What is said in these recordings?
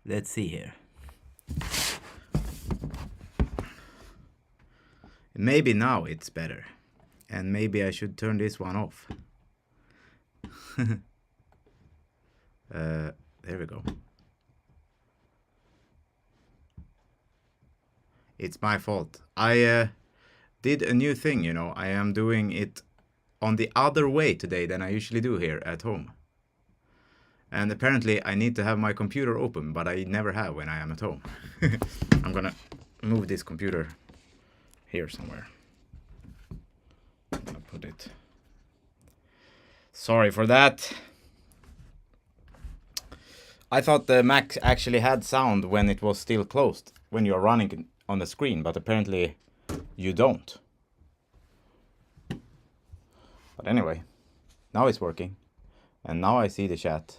Let's see here. Maybe now it's better. And maybe I should turn this one off. There we go. It's my fault. I did a new thing, you know. I am doing it on the other way today than I usually do here at home. And apparently I need to have my computer open, but I never have when I am at home. I'm gonna move this computer here somewhere. I'm gonna put it. Sorry for that. I thought the Mac actually had sound when it was still closed, when you're running on the screen, but apparently you don't. But anyway, now it's working. And now I see the chat.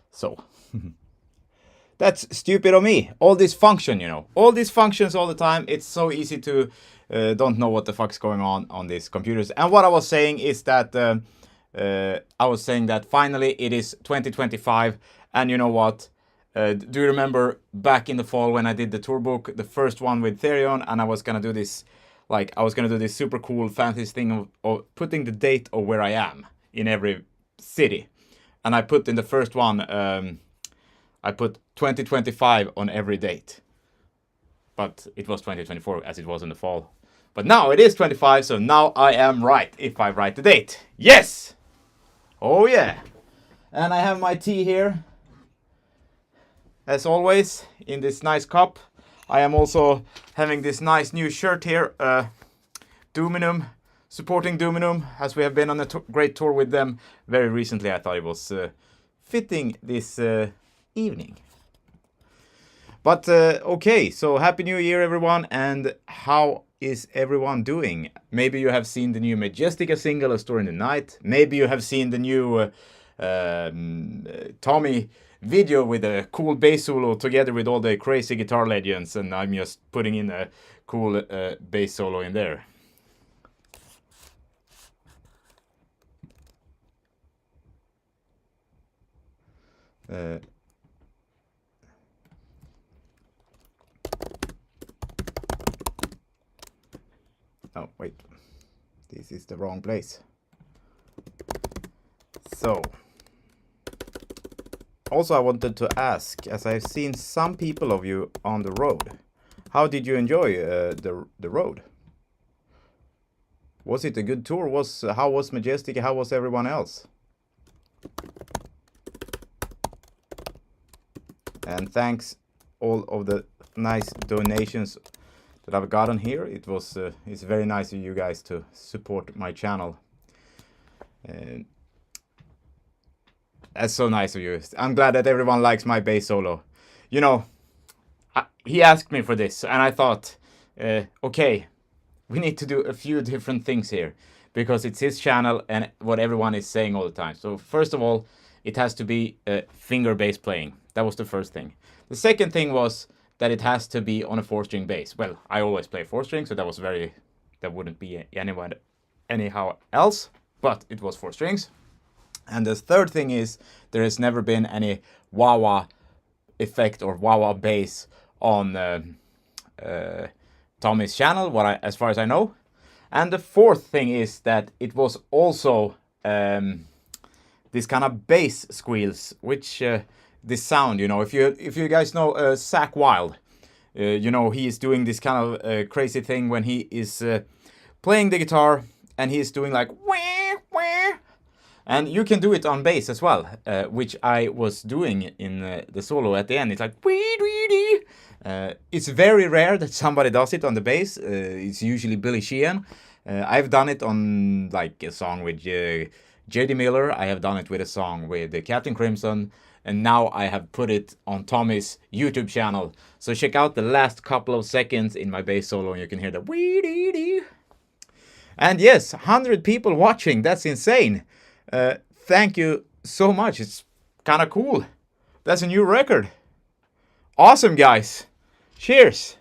So, that's stupid of me. All this function, you know. All these functions all the time. It's so easy to don't know what the fuck's going on these computers. And what I was saying is that I was saying that finally it is 2025. And you know what? Do you remember back in the fall when I did the Tourbook, the first one with Therion, and I was gonna do this, like I was gonna do this super cool fancy thing of putting the date of where I am in every city, and I put in the first one, I put 2025 on every date, but it was 2024 as it was in the fall. But now it is 25, so now I am right if I write the date. Yes! Oh yeah! And I have my tea here. As always, in this nice cup. I am also having this nice new shirt here, Dominum, supporting Dominum, as we have been on a great tour with them very recently. I thought it was fitting this evening. But okay, so Happy New Year everyone, and how is everyone doing? Maybe you have seen the new Majestica single, A Story in the Night. Maybe you have seen the new Tommy video with a cool bass solo together with all the crazy guitar legends, and I'm just putting in a cool bass solo in there. Oh wait, this is the wrong place. So also, I wanted to ask, as I've seen some people of you on the road, how did you enjoy the road? Was it a good tour? How was Majestica? How was everyone else? And thanks all of the nice donations that I've gotten here. It's very nice of you guys to support my channel. That's so nice of you. I'm glad that everyone likes my bass solo. You know, he asked me for this, and I thought, okay, we need to do a few different things here, because it's his channel and what everyone is saying all the time. So first of all, it has to be finger bass playing. That was the first thing. The second thing was that it has to be on a 4-string bass. Well, I always play 4-string, so that wouldn't be anyhow else, but it was 4 strings. And the third thing is, there has never been any wah-wah effect or wah-wah bass on Tommy's channel, as far as I know. And the fourth thing is that it was also this kind of bass squeals, which this sound, you know, if you guys know Zach Wilde, you know, he is doing this kind of crazy thing when he is playing the guitar, and he is doing like wah, wah. And you can do it on bass as well, which I was doing in the solo at the end. It's like wee dee dee. It's very rare that somebody does it on the bass. It's usually Billy Sheehan. I've done it on like a song with J.D. Miller. I have done it with a song with Captain Crimson. And now I have put it on Tommy's YouTube channel. So check out the last couple of seconds in my bass solo and you can hear the wee dee dee. And yes, 100 people watching. That's insane. Thank you so much. It's kind of cool. That's a new record. Awesome, guys. Cheers.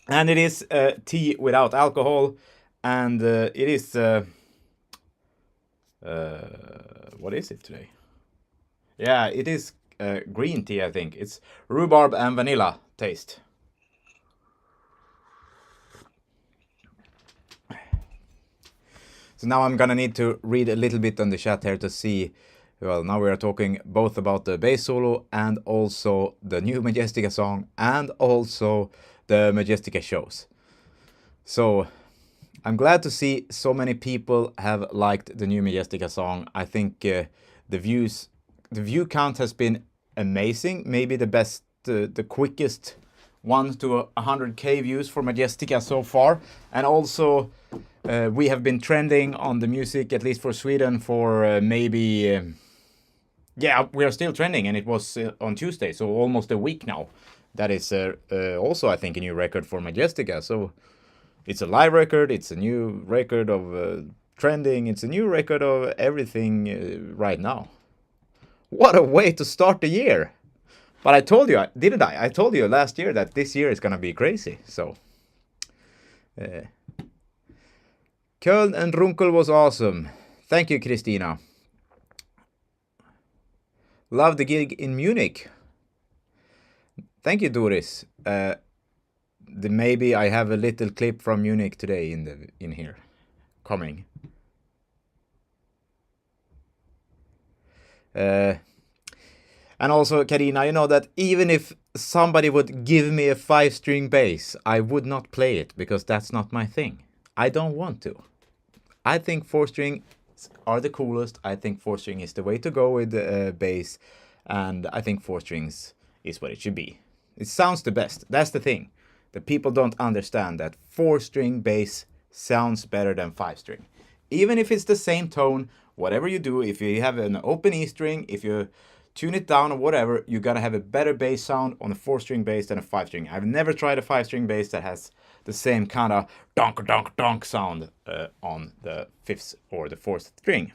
And it is tea without alcohol. And it is What is it today? Yeah, it is green tea, I think. It's rhubarb and vanilla taste. So now I'm gonna need to read a little bit on the chat here to see. Well, now we are talking both about the bass solo and also the new Majestica song and also the Majestica shows. So I'm glad to see so many people have liked the new Majestica song. I think the view count has been amazing. Maybe the best, the quickest 1 to 100k views for Majestica so far. And also we have been trending on the music, at least for Sweden, for maybe... yeah, we are still trending, and it was on Tuesday, so almost a week now. That is also, I think, a new record for Majestica. So it's a live record, it's a new record of trending, it's a new record of everything right now. What a way to start the year! But I told you, didn't I? I told you last year that this year is gonna be crazy, so... Köln and Runkel was awesome. Thank you, Christina. Love the gig in Munich. Thank you, Doris. Maybe I have a little clip from Munich today in here coming. And also, Karina, you know that even if somebody would give me a 5-string bass, I would not play it because that's not my thing. I don't want to. I think 4-string are the coolest. I think 4-string is the way to go with the bass, and I think 4 strings is what it should be. It sounds the best. That's the thing. The people don't understand that 4-string bass sounds better than 5-string. Even if it's the same tone, whatever you do, if you have an open E string, if you tune it down or whatever, you're gonna have a better bass sound on a 4-string bass than a 5-string. I've never tried a 5-string bass that has the same kind of donk donk donk sound on the 5th or the 4th string.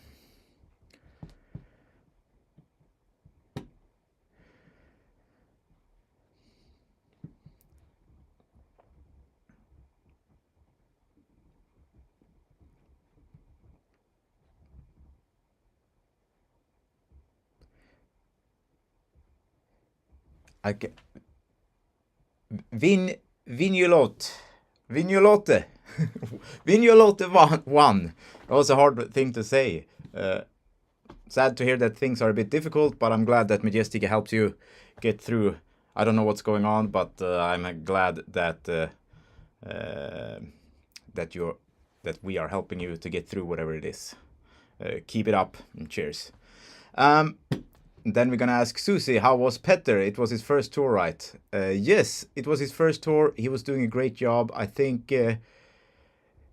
Vignolotte. Vignolotte. Vignolotte won. That was a hard thing to say. Sad to hear that things are a bit difficult, but I'm glad that Majestica helps you get through. I don't know what's going on, but I'm glad that that we are helping you to get through whatever it is. Keep it up and cheers. Then we're gonna ask Susie, how was Petter? It was his first tour, right? Yes, it was his first tour. He was doing a great job. I think, you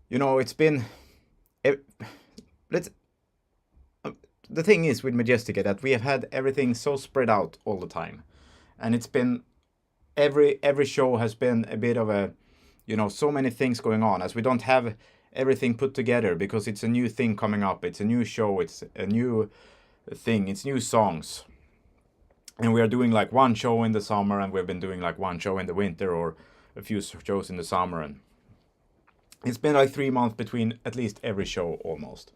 know, it's been... the thing is with Majestica that we have had everything so spread out all the time. And it's been... Every show has been a bit of a... You know, so many things going on, as we don't have everything put together because it's a new thing coming up. It's a new show. It's a new... thing, it's new songs, and we are doing like one show in the summer, and we've been doing like one show in the winter or a few shows in the summer, and it's been like 3 months between at least every show almost.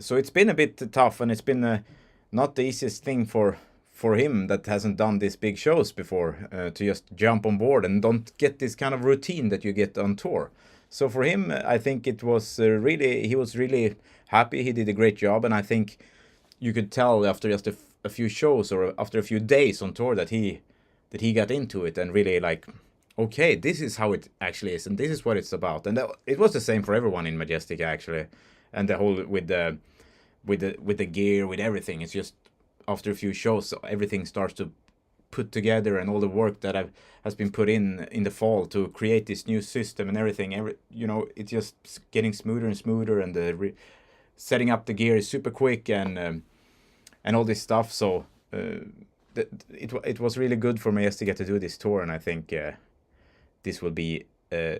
So it's been a bit tough, and it's been not the easiest thing for him that hasn't done these big shows before to just jump on board and don't get this kind of routine that you get on tour. So for him, I think it was he was really happy. He did a great job, and I think you could tell after just a few shows or after a few days on tour that he got into it and really like, okay, this is how it actually is, and this is what it's about. And it was the same for everyone in Majestica actually, and the whole with the gear, with everything. It's just after a few shows, everything starts to put together, and all the work that has been put in the fall to create this new system and everything. You know, it's just getting smoother and smoother, and the setting up the gear is super quick, and all this stuff. So it was really good for Majestica to do this tour, and I think this will be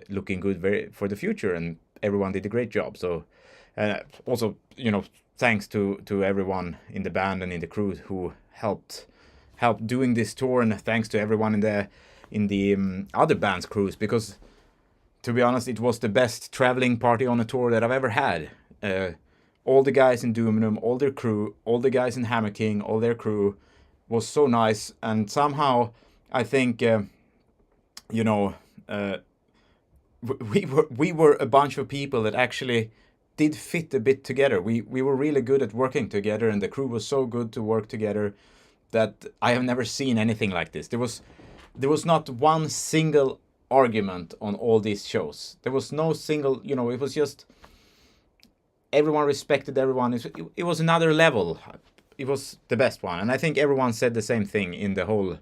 looking good for the future, and everyone did a great job. So also, you know, thanks to everyone in the band and in the crew who helped doing this tour, and thanks to everyone in the other band's crews, because to be honest, it was the best traveling party on a tour that I've ever had. all the guys in Doomnum, all their crew, all the guys in Hammer King, all their crew was so nice. And somehow I think you know, we were a bunch of people that actually did fit a bit together. We were really good at working together, and the crew was so good to work together that I have never seen anything like this. There was not one single argument on all these shows. There was no single, you know, it was just everyone respected everyone. It was another level. It was the best one, and I think everyone said the same thing in the whole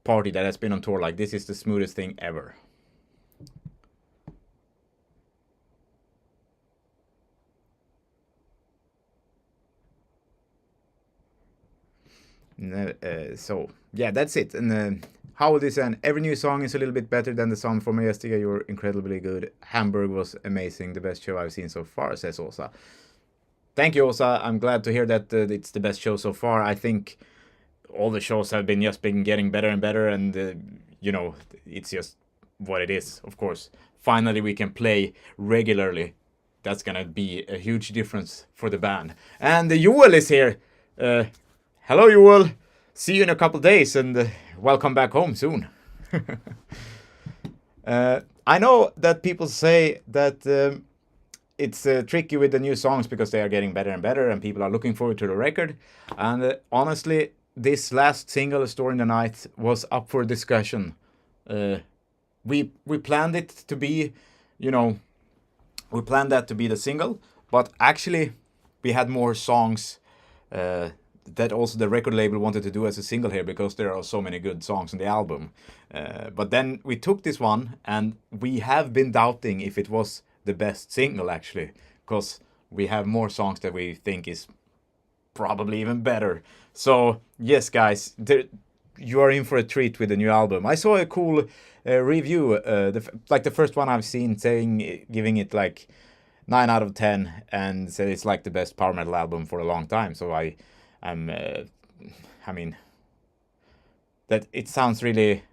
party that has been on tour. Like, this is the smoothest thing ever. So yeah, that's it. And how would this end? Every new song is a little bit better than the song for Majestica. You're incredibly good. Hamburg was amazing, the best show I've seen so far, says Osa. Thank you, Osa. I'm glad to hear that it's the best show so far. I think all the shows have been getting better and better, and you know, it's just what it is. Of course, finally we can play regularly. That's gonna be a huge difference for the band. And Joel is here. Hello, Joel. See you in a couple days, and welcome back home soon. I know that people say that it's tricky with the new songs because they are getting better and better, and people are looking forward to the record. And honestly, this last single, "A Story in the Night," was up for discussion. We planned it to be, you know, we planned that to be the single, but actually we had more songs that also the record label wanted to do as a single here, because there are so many good songs on the album. But then we took this one, and we have been doubting if it was the best single, actually, because we have more songs that we think is probably even better. So yes, guys, you are in for a treat with the new album. I saw a cool review, like the first one I've seen, giving it like 9 out of 10, and said it's like the best power metal album for a long time. So I mean, that it sounds really,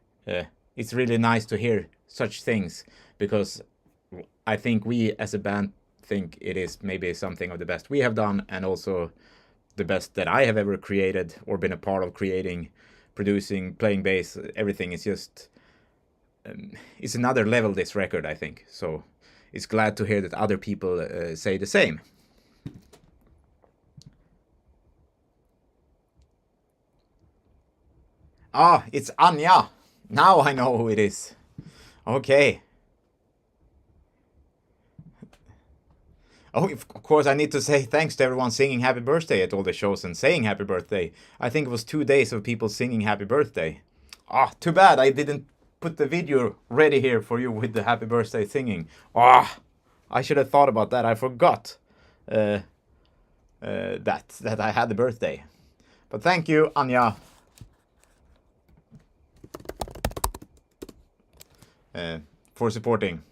it's really nice to hear such things, because I think we as a band think it is maybe something of the best we have done, and also the best that I have ever created or been a part of creating, producing, playing bass. Everything is just, it's another level, this record, I think. So it's glad to hear that other people say the same. Ah, it's Anya. Now I know who it is. Okay. Oh, of course, I need to say thanks to everyone singing happy birthday at all the shows and saying happy birthday. I think it was 2 days of people singing happy birthday. Ah, too bad I didn't put the video ready here for you with the happy birthday singing. Ah, I should have thought about that. I forgot that I had the birthday. But thank you, Anya. For supporting.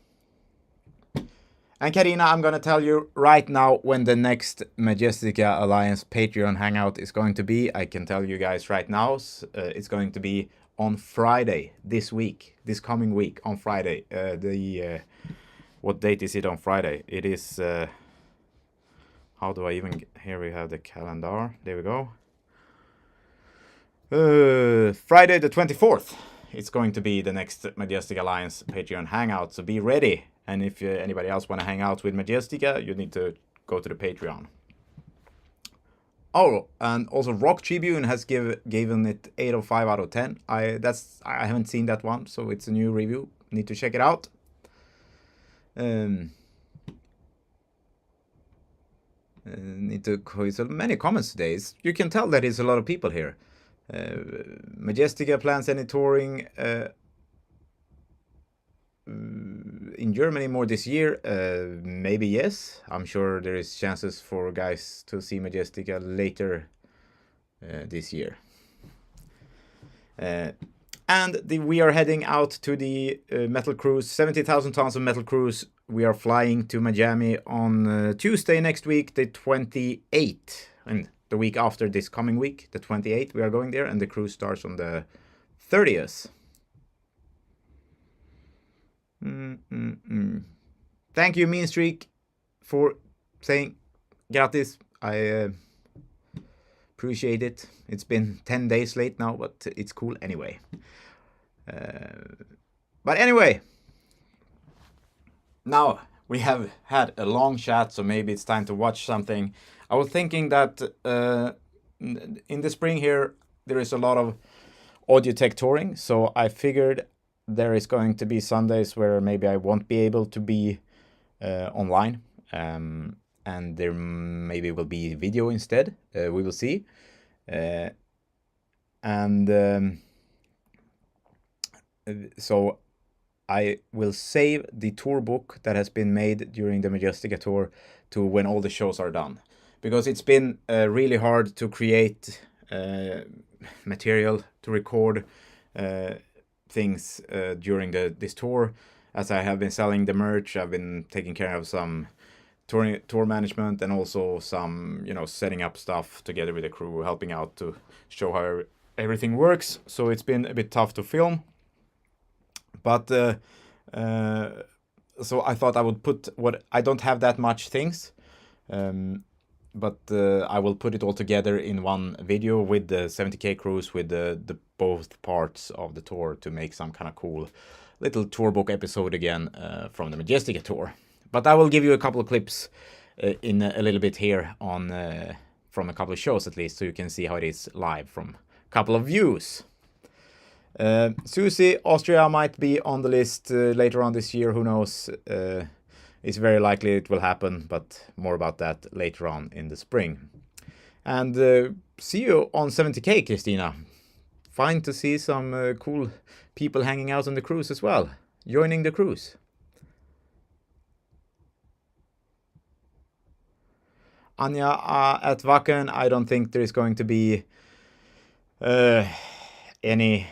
And Karina, I'm gonna tell you right now when the next Majestica Alliance Patreon hangout is going to be. I can tell you guys right now. It's going to be on Friday this week, this coming week on Friday. What date is it on Friday? It is. How do I even? Here we have the calendar. There we go. Friday the 24th. It's going to be the next Majestic Alliance Patreon hangout, so be ready. And if anybody else want to hang out with Majestica, you need to go to the Patreon. Oh, and also Rock Tribune has given it 8.5 out of 10. I haven't seen that one, so it's a new review. Need to check it out. Need to. So many comments today. You can tell that it's a lot of people here. Majestica plans any touring in Germany more this year? Maybe yes. I'm sure there is chances for guys to see Majestica later this year. And we are heading out to the metal cruise, 70,000 tons of metal cruise. We are flying to Miami on Tuesday next week, the 28th. And the week after this coming week, the 28th, we are going there, and the cruise starts on the 30th. Thank you, Mean Streak, for saying Grattis. I appreciate it. It's been 10 days late now, but it's cool anyway. But anyway, now we have had a long chat, so maybe it's time to watch something. I was thinking that in the spring here, there is a lot of audio tech touring, so I figured there is going to be Sundays where maybe I won't be able to be online, and there maybe will be video instead. We will see. So I will save the tour book that has been made during the Majestica tour to when all the shows are done, because it's been really hard to create material to record things during this tour. As I have been selling the merch, I've been taking care of some tour management and also some, setting up stuff together with the crew, helping out to show how everything works. So it's been a bit tough to film. But so I thought I would put I don't have that much things, but I will put it all together in one video with the 70K cruise, with the both parts of the tour, to make some kind of cool little Tourbook episode again from the Majestica tour. But I will give you a couple of clips in a little bit here on from a couple of shows at least, so you can see how it is live from a couple of views. Susie, Austria might be on the list later on this year. Who knows? It's very likely it will happen, but more about that later on in the spring. And see you on 70K, Christina. Fine to see some cool people hanging out on the cruise as well, joining the cruise. Anya, at Wacken, I don't think there is going to be any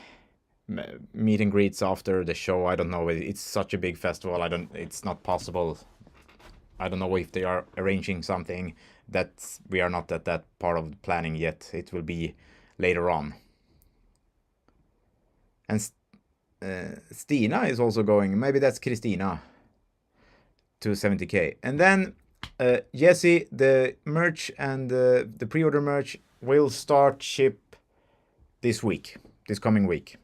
meet and greets after the show. I don't know. It's such a big festival. It's not possible. I don't know if they are arranging something. That we are not at that part of the planning yet. It will be later on. And Stina is also going. Maybe that's Christina to 70K. And then Jesse, the merch and the pre-order merch will start ship this coming week.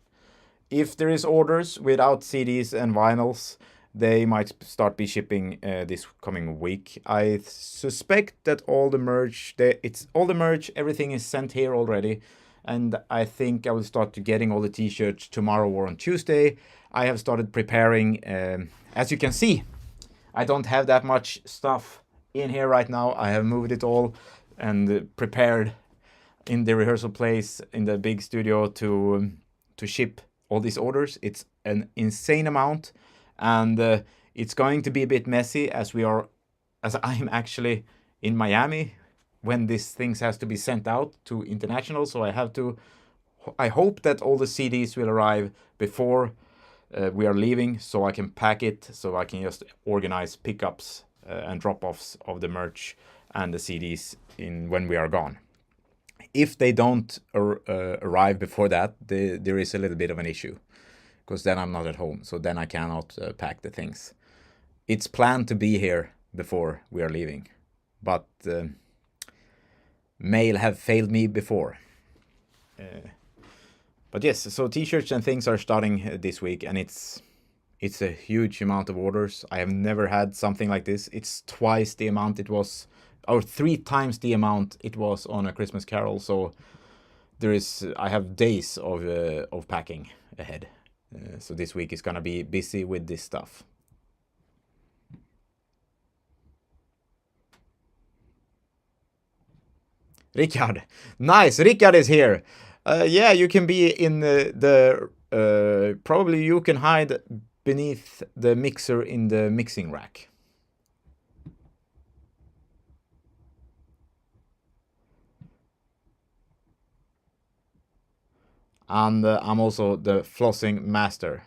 If there is orders without CDs and vinyls, they might start be shipping this coming week. I suspect that all the merch, everything is sent here already, and I think I will start getting all the t-shirts tomorrow or on Tuesday. I have started preparing. As you can see, I don't have that much stuff in here right now. I have moved it all and prepared in the rehearsal place in the big studio to ship all these orders. It's an insane amount, and it's going to be a bit messy as I'm actually in Miami when these things has to be sent out to international. So I hope that all the CDs will arrive before we are leaving, so I can pack it, so I can just organize pickups and drop-offs of the merch and the CDs when we are gone. If they don't arrive before that, there is a little bit of an issue, because then I'm not at home, so then I cannot pack the things. It's planned to be here before we are leaving, but mail have failed me before. But yes, so t-shirts and things are starting this week, and it's a huge amount of orders. I have never had something like this. It's twice the amount it was, or 3 times the amount it was on A Christmas Carol. So I have days of packing ahead. So this week is gonna be busy with this stuff. Rickard, nice. Rickard is here. Yeah, you can be in the probably you can hide beneath the mixer in the mixing rack. And I'm also the flossing master.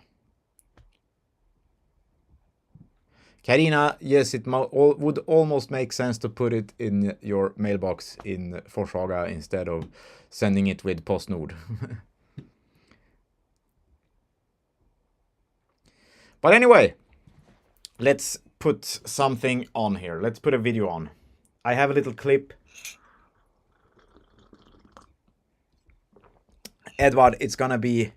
Karina, yes, it would almost make sense to put it in your mailbox in Forshaga instead of sending it with PostNord. But anyway, let's put something on here. Let's put a video on. I have a little clip. Edward, it's gonna be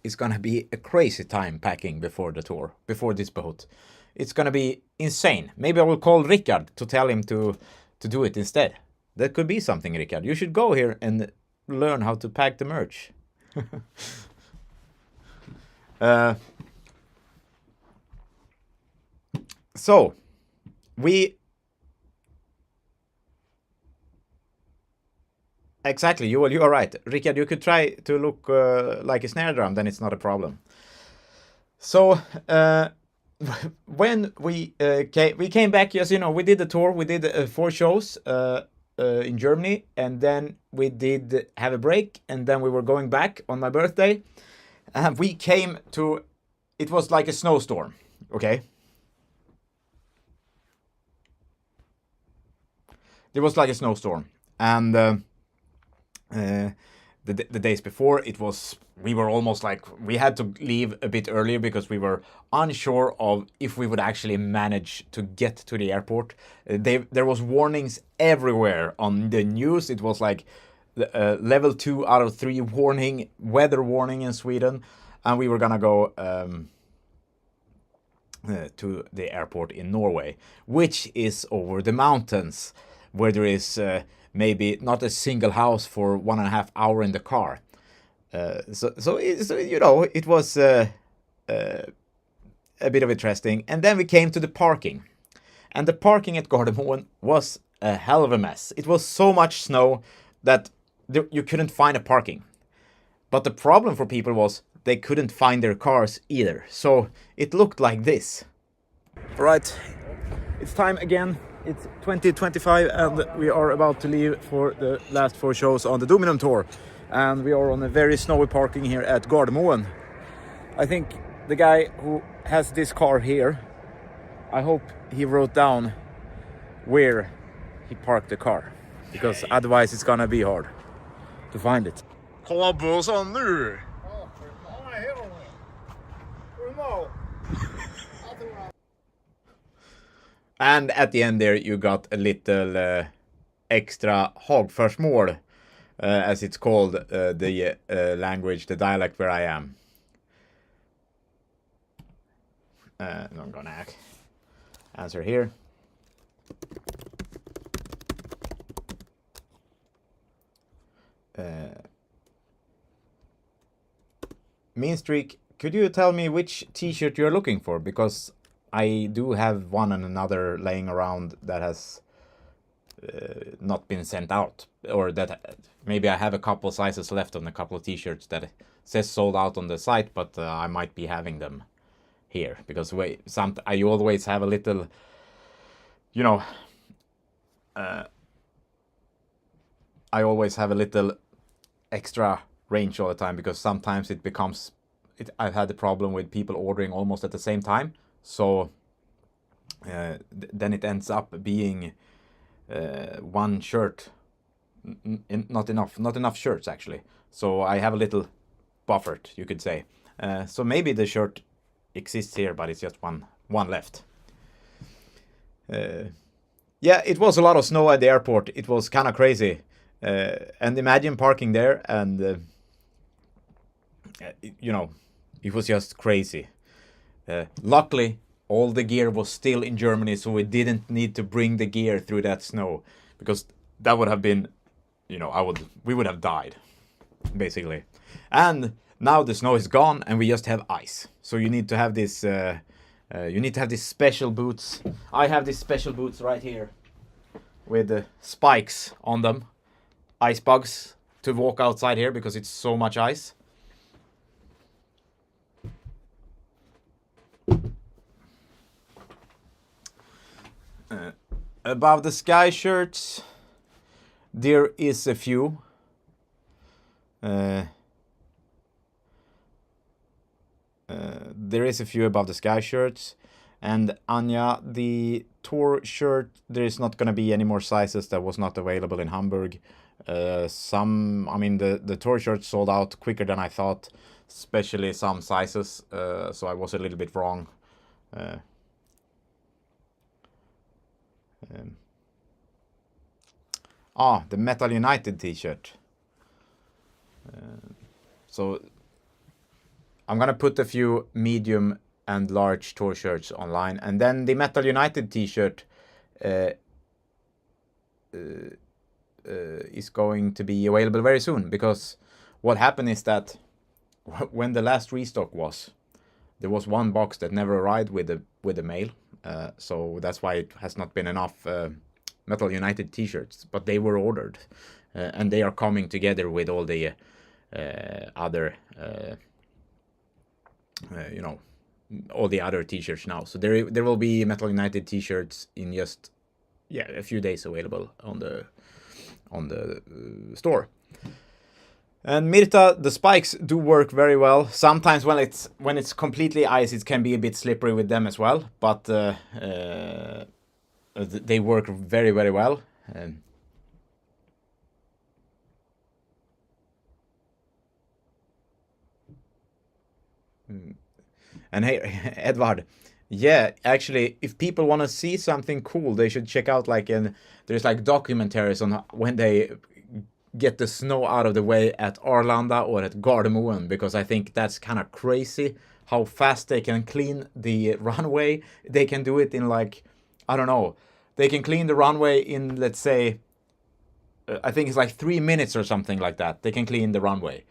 a crazy time packing before the tour, before this boat. It's gonna be insane. Maybe I will call Rickard to tell him to do it instead. That could be something, Rickard. You should go here and learn how to pack the merch. So, we... Exactly, you are right. Rickard, you could try to look like a snare drum, then it's not a problem. So, when we came back, as you know, we did the tour, we did 4 shows in Germany, and then we did have a break, and then we were going back on my birthday. We came to, it was like a snowstorm, okay? It was like a snowstorm, and the days before, we were almost like we had to leave a bit earlier because we were unsure of if we would actually manage to get to the airport. There was warnings everywhere on the news. It was like level 2 out of 3 warning, weather warning in Sweden, and we were gonna go to the airport in Norway, which is over the mountains, where there is maybe not a single house for 1.5 hours in the car. So you know, it was a bit of interesting. And then we came to the parking. And the parking at Gardermoen was a hell of a mess. It was so much snow that you couldn't find a parking. But the problem for people was they couldn't find their cars either. So it looked like this. Right, it's time again. It's 2025 and we are about to leave for the last 4 shows on the Dominum tour. And we are on a very snowy parking here at Gardermoen. I think the guy who has this car here, I hope he wrote down where he parked the car. Because otherwise it's gonna be hard to find it. Kolla bussen nu! And at the end there you got a little extra hagförsmål, as it's called, the language, the dialect where I am. I'm gonna answer here. Mean Streak, could you tell me which t-shirt you're looking for? Because I do have one and another laying around that has not been sent out, or that maybe I have a couple sizes left on a couple of t-shirts that says sold out on the site, but I might be having them here because I always have a little, you know, I always have a little extra range all the time because sometimes it becomes I've had the problem with people ordering almost at the same time. So then it ends up being one shirt, not enough shirts actually. So I have a little buffered, you could say. So maybe the shirt exists here, but it's just one left. Yeah, it was a lot of snow at the airport. It was kind of crazy. And imagine parking there and, you know, it was just crazy. Luckily, all the gear was still in Germany, so we didn't need to bring the gear through that snow, because that would have been, you know, we would have died, basically. And now the snow is gone, and we just have ice. So you need to have this. You need to have these special boots. I have these special boots right here, with spikes on them, ice bugs, to walk outside here because it's so much ice. Above the sky shirts, there is a few. There is a few above the sky shirts. And Anya, the tour shirt, there is not going to be any more sizes that was not available in Hamburg. The tour shirt sold out quicker than I thought, especially some sizes. So I was a little bit wrong. Ah, the Metal United t-shirt. So I'm gonna put a few medium and large tour shirts online, and then the Metal United t-shirt is going to be available very soon, because what happened is that when the last restock was, there was one box that never arrived with the mail, so that's why it has not been enough Metal United t-shirts, but they were ordered, and they are coming together with all the other all the other t-shirts now. So there will be Metal United t-shirts in just a few days available on the store. And Mirta, the spikes do work very well. Sometimes when it's completely ice, it can be a bit slippery with them as well, but they work very, very well. And hey, Edvard, yeah, actually, if people want to see something cool, they should check out there's like documentaries on when they get the snow out of the way at Arlanda or at Gardermoen, because I think that's kind of crazy how fast they can clean the runway. They can do it in I don't know, they can clean the runway in, let's say, I think it's like 3 minutes or something like that. They can clean the runway.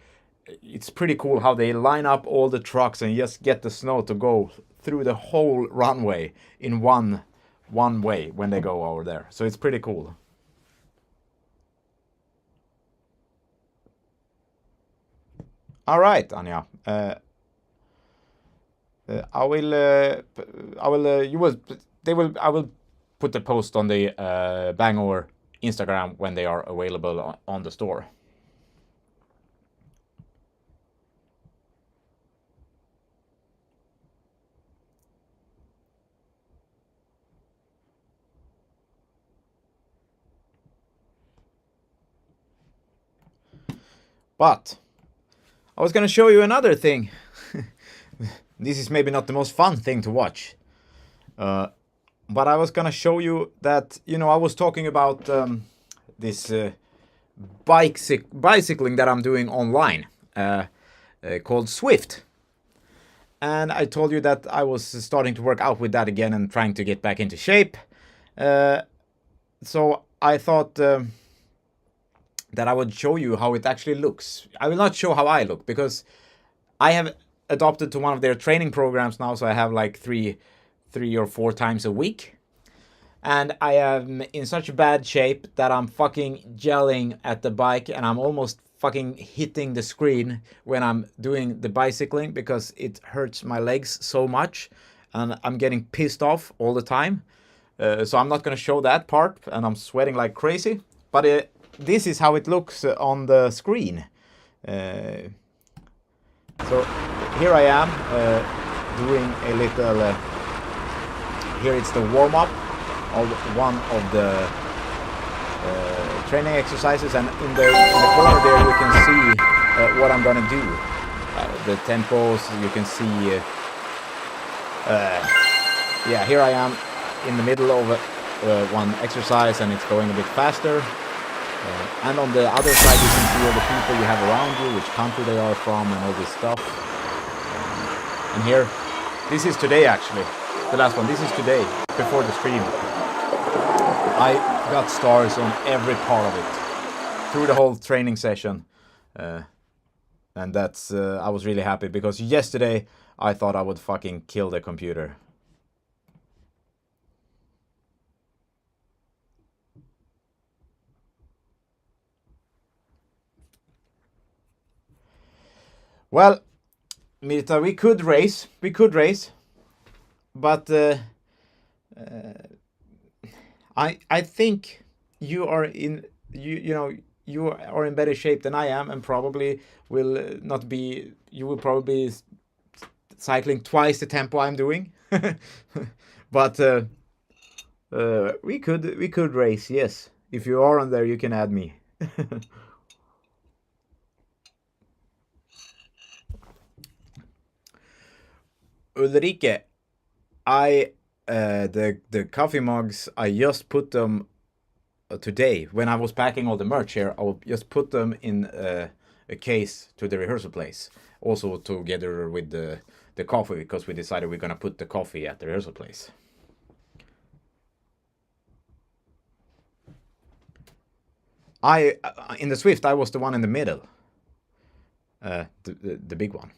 It's pretty cool how they line up all the trucks and just get the snow to go through the whole runway in one way when they go over there. So it's pretty cool. All right, Anja. I will put the post on the Bangor Instagram when they are available on the store. But I was going to show you another thing. This is maybe not the most fun thing to watch. But I was going to show you that, I was talking about this bicycling that I'm doing online called Swift. And I told you that I was starting to work out with that again and trying to get back into shape. So I thought that I would show you how it actually looks. I will not show how I look, because I have adopted to one of their training programs now, so I have like three or four times a week. And I am in such bad shape that I'm fucking gelling at the bike, and I'm almost fucking hitting the screen when I'm doing the bicycling, because it hurts my legs so much, and I'm getting pissed off all the time. So I'm not going to show that part, and I'm sweating like crazy. But this is how it looks on the screen. So here I am doing a little. Here it's the warm up of one of the training exercises, and in the corner there you can see what I'm gonna do. The tempos you can see. Yeah, here I am in the middle of one exercise, and it's going a bit faster. And on the other side you can see all the people you have around you, which country they are from, and all this stuff. And here, this is today actually, the last one. This is today, before the stream. I got stars on every part of it through the whole training session. And that's, I was really happy, because yesterday I thought I would fucking kill the computer. Well, Mirta, we could race, but I think you are in you are in better shape than I am, and probably will not be. You will probably be cycling twice the tempo I'm doing, but we could race. Yes, if you are on there, you can add me. Ulrike, the coffee mugs, I just put them today when I was packing all the merch here, I will just put them in a case to the rehearsal place. Also together with the coffee, because we decided we're gonna put the coffee at the rehearsal place. In the Swift, I was the one in the middle, the big one.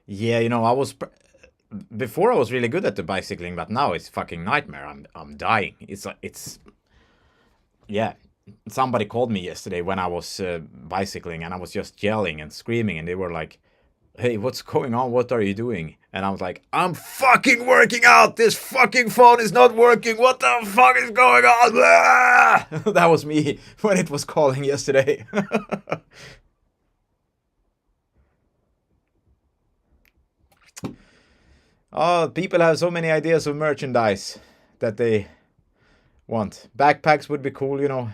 Yeah, you know, before I was really good at the bicycling, but now it's fucking nightmare. I'm dying. It's yeah. Somebody called me yesterday when I was bicycling, and I was just yelling and screaming, and they were like, "Hey, what's going on? What are you doing?" And I was like, "I'm fucking working out. This fucking phone is not working. What the fuck is going on?" That was me when it was calling yesterday. Oh, people have so many ideas of merchandise that they want. Backpacks would be cool, you know.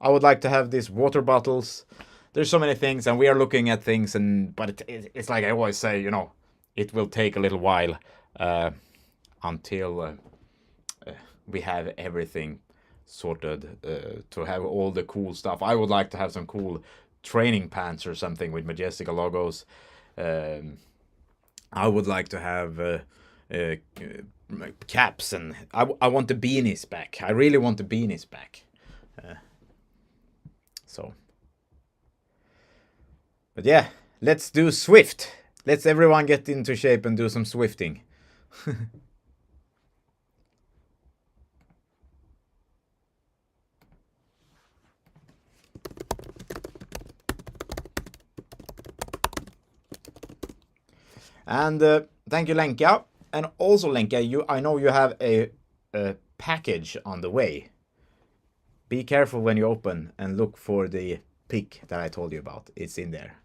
I would like to have these water bottles. There's so many things, and we are looking at things, but it's like I always say, you know, it will take a little while until we have everything sorted to have all the cool stuff. I would like to have some cool training pants or something with Majestica logos. I would like to have caps, and I want the beanies back. I really want the beanies back. But yeah, let's do Swift. Let's everyone get into shape and do some Swifting. And thank you, Lenka. And also, Lenka, I know you have a package on the way. Be careful when you open and look for the pic that I told you about. It's in there.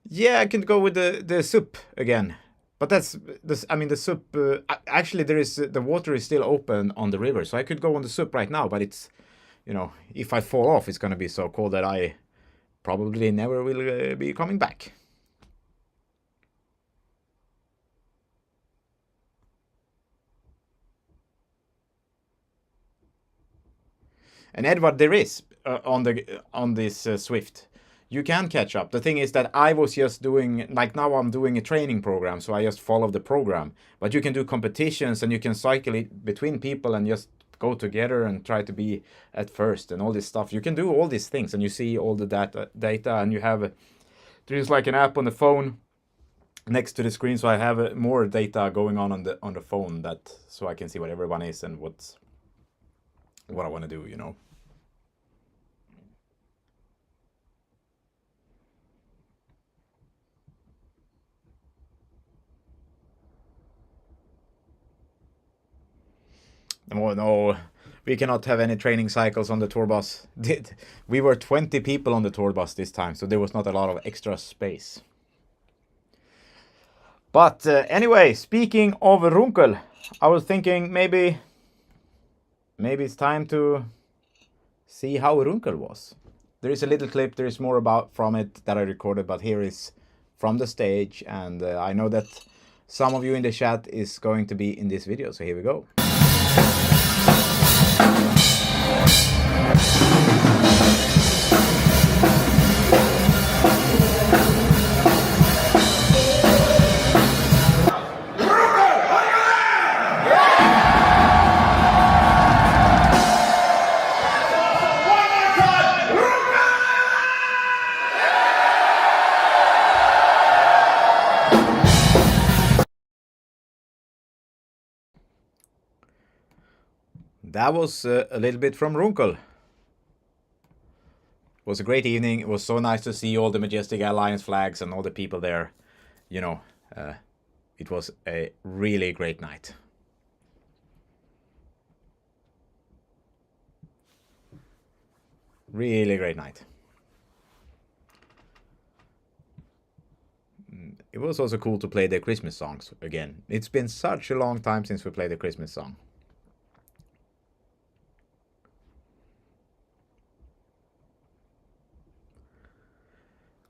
Yeah, I can go with the soup again. But that's this. I mean, the soup. Actually, the water is still open on the river, so I could go on the soup right now. But it's, you know, if I fall off, it's gonna be so cold that I probably never will be coming back. And Edward, there is on this Swift. You can catch up. The thing is that I was just doing, like now I'm doing a training program, so I just follow the program. But you can do competitions, and you can cycle it between people and just go together and try to be at first and all this stuff. You can do all these things, and you see all the data, and you have there's like an app on the phone next to the screen, so I have more data going on the phone, that so I can see what everyone is and what I want to do, you know. Oh no, we cannot have any training cycles on the tour bus. We were 20 people on the tour bus this time, so there was not a lot of extra space. But anyway, speaking of Runkel, I was thinking maybe it's time to see how Runkel was. There is a little clip, there is more about from it that I recorded, but here is from the stage, and I know that some of you in the chat is going to be in this video, so here we go. That was a little bit from Runkel. It was a great evening. It was so nice to see all the Majestic Alliance flags and all the people there. You know, it was a really great night. Really great night. It was also cool to play the Christmas songs again. It's been such a long time since we played the Christmas song.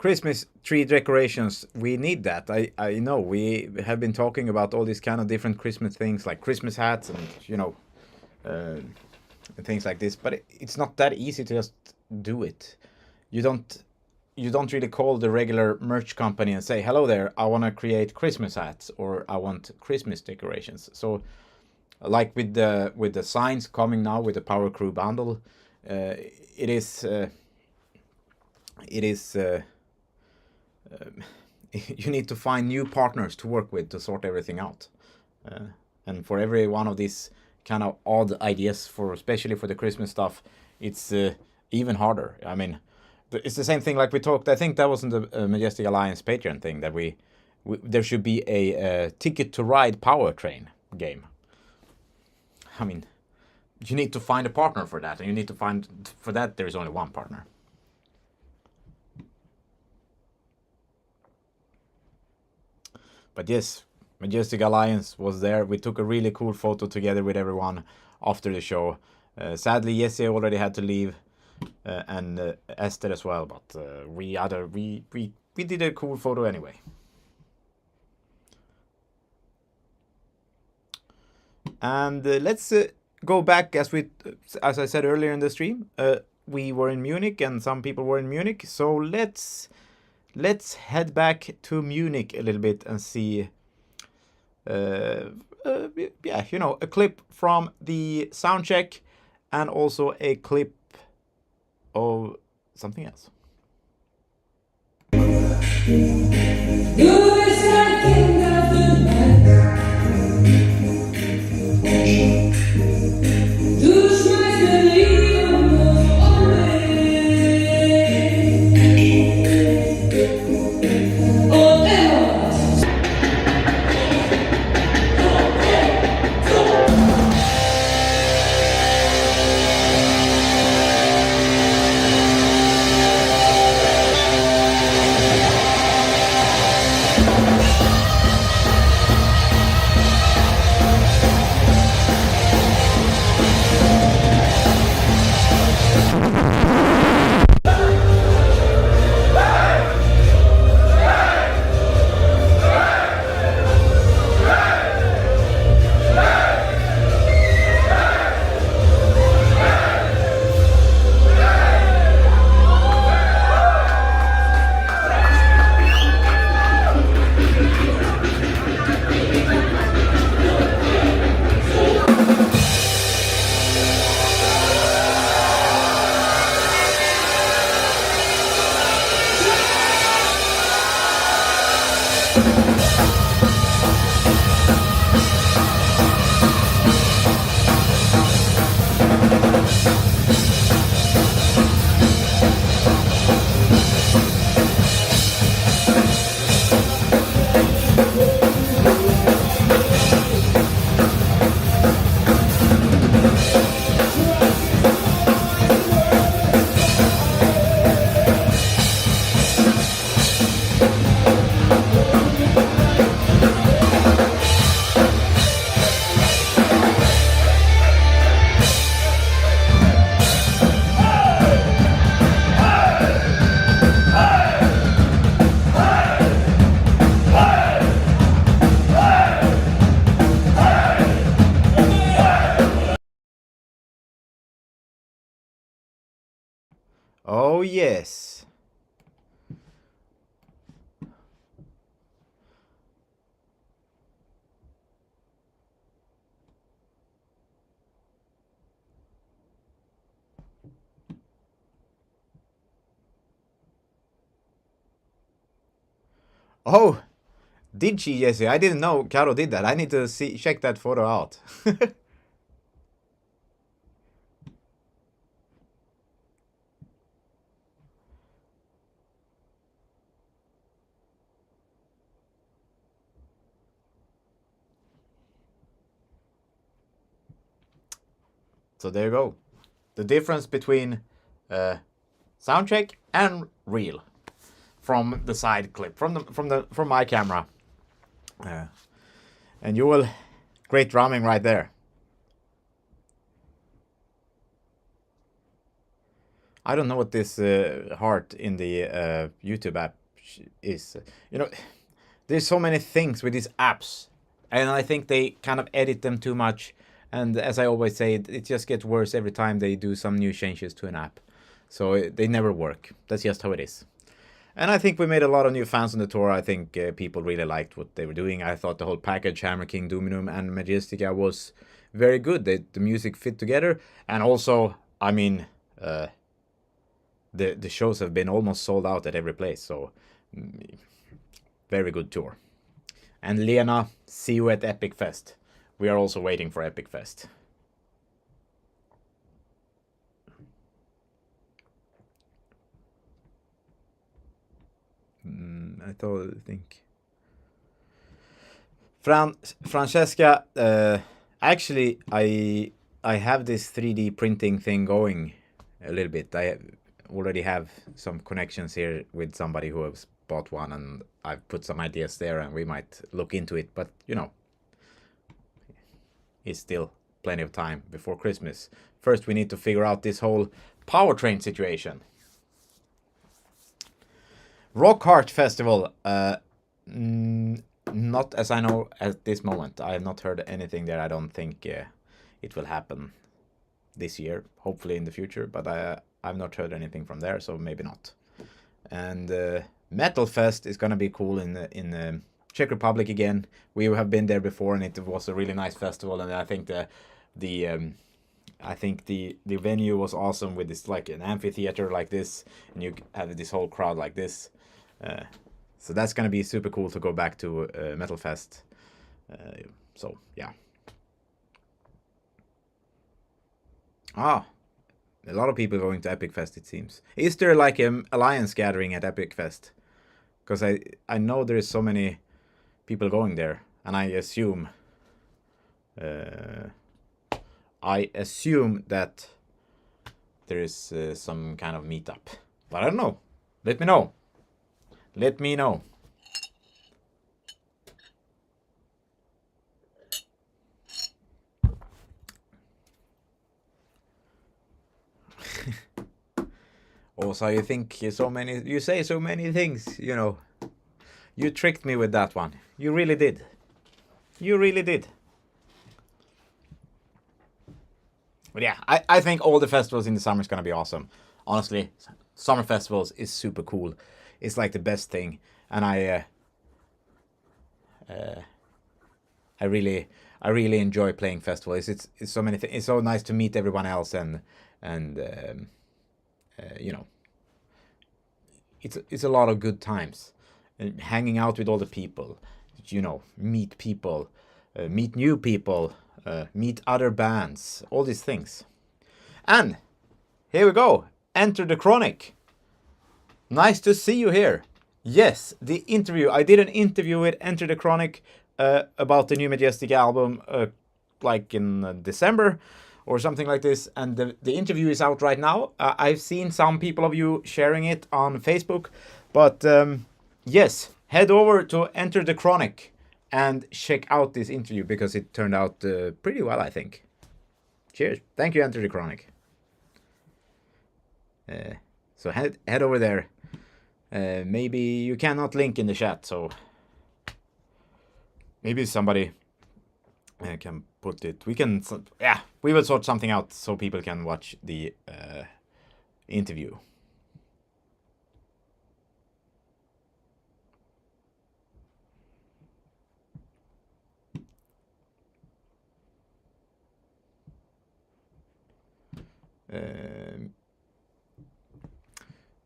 Christmas tree decorations, we need that. I know we have been talking about all these kind of different Christmas things, like Christmas hats and uh, things like this. But it's not that easy to just do it. You don't really call the regular merch company and say, "Hello there, I want to create Christmas hats or I want Christmas decorations." So, like with the signs coming now with the Power Crew bundle, it is you need to find new partners to work with to sort everything out. And for every one of these kind of odd ideas, for especially for the Christmas stuff, it's even harder. I mean, it's the same thing like we talked. I think that was in the Majestic Alliance Patreon thing that we there should be a Ticket to Ride powertrain game. I mean, you need to find a partner for that, and you need to find for that there is only one partner. But yes, Majestic Alliance was there. We took a really cool photo together with everyone after the show. Sadly, Jesse already had to leave, and Esther as well. But we did a cool photo anyway. And let's go back as I said earlier in the stream. We were in Munich, and some people were in Munich. So let's head back to Munich a little bit and see, a clip from the sound check and also a clip of something else. Oh, yes. Oh, did she, Jesse? I didn't know Caro did that. I need to check that photo out. So there you go. The difference between soundcheck and real from the side clip from my camera. And you will great drumming right there. I don't know what this heart in the YouTube app is. You know, there's so many things with these apps, and I think they kind of edit them too much. And as I always say, it just gets worse every time they do some new changes to an app. So they never work. That's just how it is. And I think we made a lot of new fans on the tour. I think people really liked what they were doing. I thought the whole package, Hammer King, Dominum, and Majestica, was very good. The music fit together. And also, I mean, the shows have been almost sold out at every place. So, very good tour. And Lena, see you at Epic Fest. We are also waiting for Epic Fest. I think Francesca, actually, I have this 3D printing thing going a little bit. I already have some connections here with somebody who has bought one, and I've put some ideas there, and we might look into it. But you know, it's still plenty of time before Christmas. First, we need to figure out this whole powertrain situation. Rock Heart Festival, not as I know at this moment. I have not heard anything there. I don't think it will happen this year. Hopefully in the future, but I've not heard anything from there, so maybe not. And Metal Fest is gonna be cool in the Czech Republic again. We have been there before, and it was a really nice festival. And I think the venue was awesome with this, like an amphitheater like this, and you have this whole crowd like this. So that's gonna be super cool to go back to Metal Fest. So yeah. A lot of people going to Epic Fest, it seems. Is there like an alliance gathering at Epic Fest? Because I know there is so many people going there, and I assume that there is some kind of meetup, but I don't know. Let me know. Let me know. Also, you say so many things, you know. You tricked me with that one. You really did. You really did. But yeah, I think all the festivals in the summer is gonna be awesome. Honestly, summer festivals is super cool. It's like the best thing, and I really enjoy playing festivals. It's so many things. It's so nice to meet everyone else, and you know, it's a lot of good times, and hanging out with all the people. You know, meet people, meet new people, meet other bands, all these things. And here we go. Enter the Chronic. Nice to see you here. Yes, the interview. I did an interview with Enter the Chronic about the new Majestic album, like in December or something like this. And the interview is out right now. I've seen some people of you sharing it on Facebook. But yes, head over to Enter the Chronic and check out this interview, because it turned out pretty well, I think. Cheers. Thank you, Enter the Chronic. So head over there. Maybe you cannot link in the chat, so maybe somebody can put it. We will sort something out so people can watch the interview.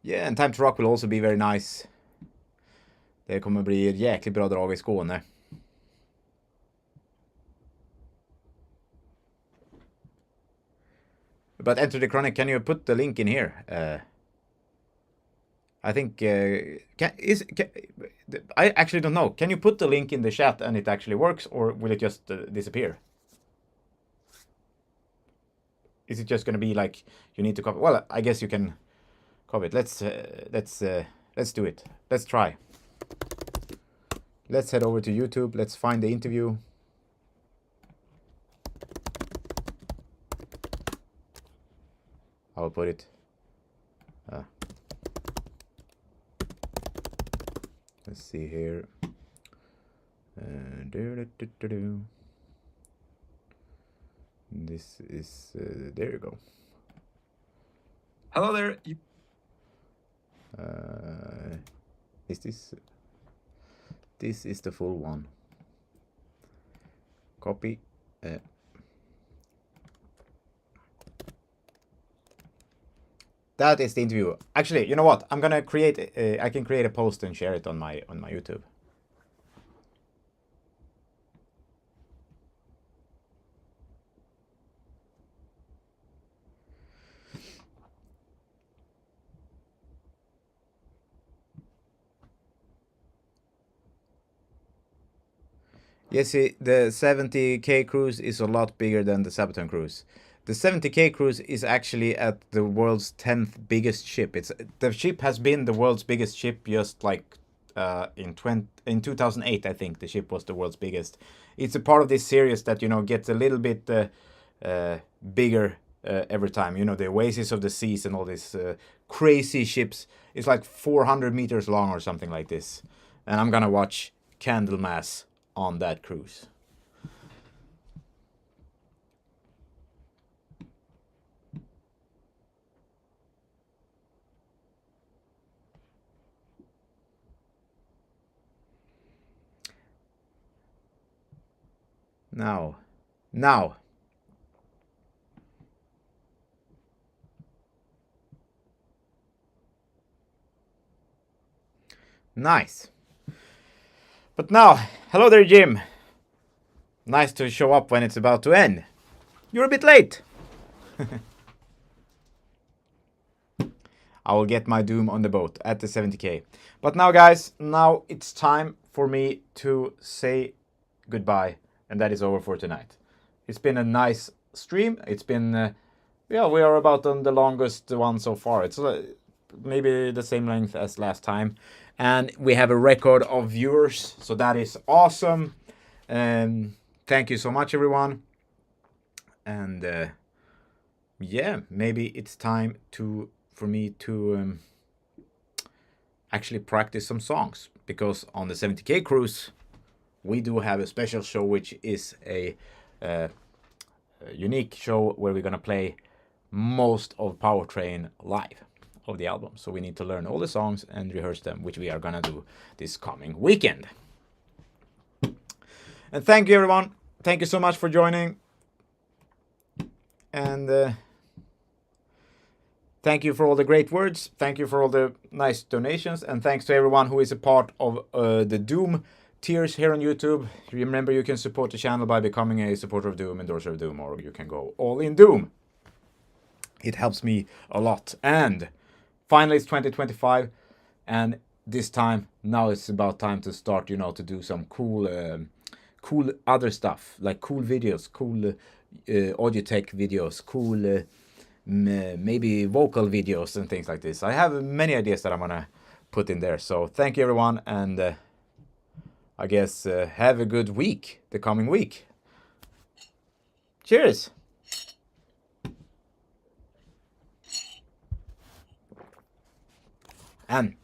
Yeah, and Time to Rock will also be very nice. Det kommer bli ett jäkligt bra drag i Skåne. But Enter the Chronic, can you put the link in here? I think I actually don't know. Can you put the link in the chat and it actually works, or will it just disappear? Is it just going to be like you need to copy? Well, I guess you can copy it. Let's do it. Let's try. Let's head over to YouTube. Let's find the interview. I'll put it Let's see here. This is there you go. Hello there. Is this is the full one? Copy. That is the interview. Actually, you know what? I'm gonna create. I can create a post and share it on my YouTube. You see, the 70K cruise is a lot bigger than the Sabaton cruise. The 70K cruise is actually at the world's 10th biggest ship. The ship has been the world's biggest ship just like in 2008, I think the ship was the world's biggest. It's a part of this series that, you know, gets a little bit bigger every time. You know, the Oasis of the Seas and all these crazy ships. It's like 400 meters long or something like this. And I'm gonna watch Candlemas on that cruise. Now. Nice. But now, hello there, Jim. Nice to show up when it's about to end. You're a bit late. I will get my Doom on the boat at the 70K. But now, guys, now it's time for me to say goodbye. And that is over for tonight. It's been a nice stream. It's been, yeah, we are about on the longest one so far. It's maybe the same length as last time. And we have a record of viewers. So that is awesome. Thank you so much, everyone. And yeah, maybe it's time for me to actually practice some songs, because on the 70K cruise we do have a special show, which is a unique show where we're gonna play most of Powertrain live of the album. So we need to learn all the songs and rehearse them, which we are gonna do this coming weekend. And thank you, everyone. Thank you so much for joining. And thank you for all the great words. Thank you for all the nice donations. And thanks to everyone who is a part of the Doom tiers here on YouTube. Remember, you can support the channel by becoming a supporter of Doom, endorser of Doom, or you can go all in Doom. It helps me a lot. And finally, it's 2025. And this time, now it's about time to start, you know, to do some cool other stuff, like cool videos, cool audio tech videos, cool maybe vocal videos and things like this. I have many ideas that I'm gonna put in there. So thank you, everyone, and I guess have a good week, the coming week. Cheers. And